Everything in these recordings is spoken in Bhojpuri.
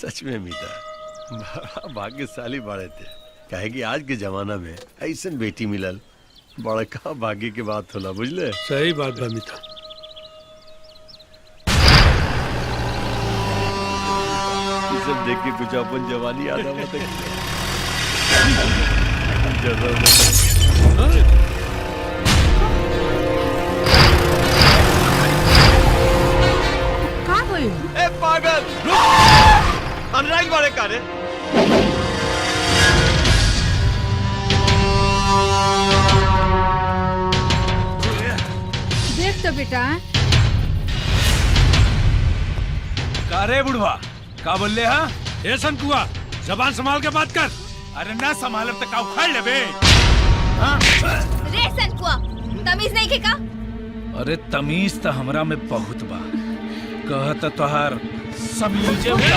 सच में मीता बड़ा भाग्यशाली बाड़े थे, काहे कि आज के जमाना में ऐसन बेटी मिलल बड़का भाग्य के बात होला, बुझले। सही बात बा मीता। ये सब देख के कुछ अपन जवानी याद आवत है। का होई? ए पागल अनुराग बारे का रे। देख तो बेटा। का रे बुढ़वा, का बोल हा? ए संकुआ, जबान संभाल के बात कर। अरे ना संभालब तो का उखाड़ लेबे। रे सनकुआ, तमीज नहीं के का? अरे तमीज तो हमरा में बहुत बा, कहत तोहार समीजे में।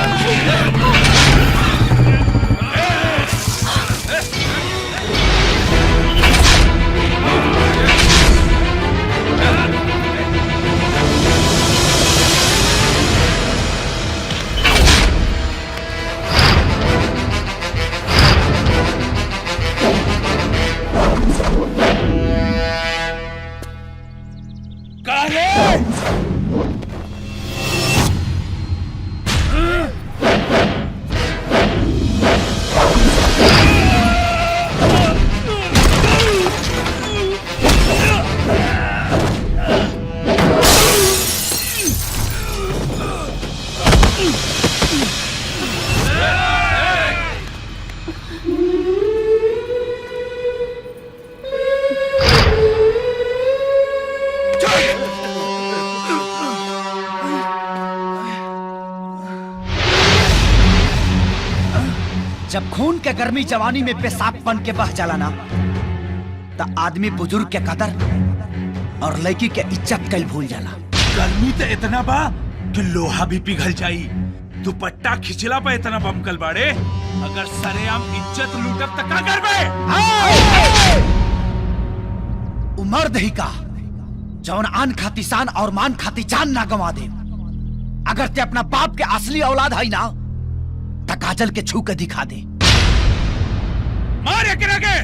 जब खून के गर्मी जवानी में पेशाब बन के बह जाला ना, तो आदमी बुजुर्ग के कदर और लड़की के इज्जत कल भूल जाला। गर्मी तो इतना बा कि लोहा भी पिघल जाई। दुपट्टा खिंचला पे इतना बमकल बाड़े, अगर सरेआम इज्जत लूटब तो का करबे? उमर दही का जौन आन खाती शान और मान खाती जान ना गवा दे। अगर ते अपना बाप के असली औलाद है ना, तो काजल के छू के दिखा दे। मार एकरा के।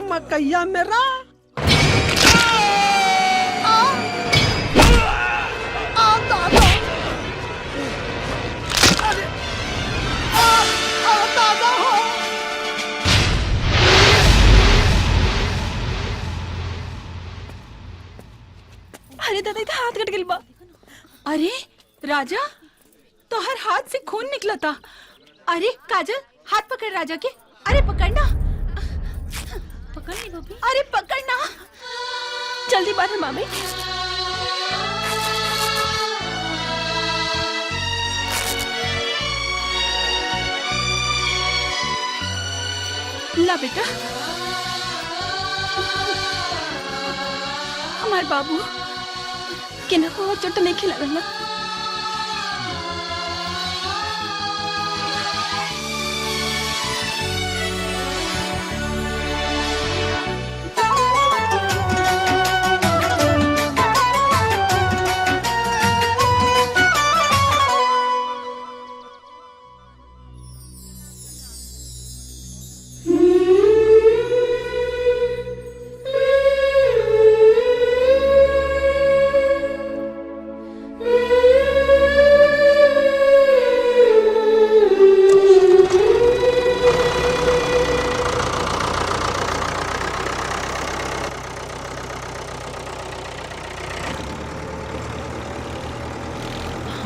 मकैया मेरा अरे दादा इधर हाथ कट गइल बा। अरे राजा तोहर हाथ से खून निकला था। अरे काजल हाथ पकड़ राजा के। अरे पकड़ना, पकड़ नहीं बाबी। अरे पकड़ना, जल्दी बाहर मामी। ला बेटा। हमार बाबू केना को और चोट नहीं खिला ना।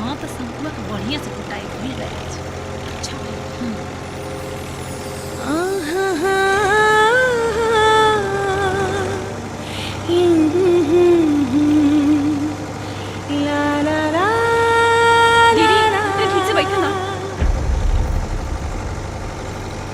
हाँ तो संकुआ के बढ़िया से कुटाई हुई रहे।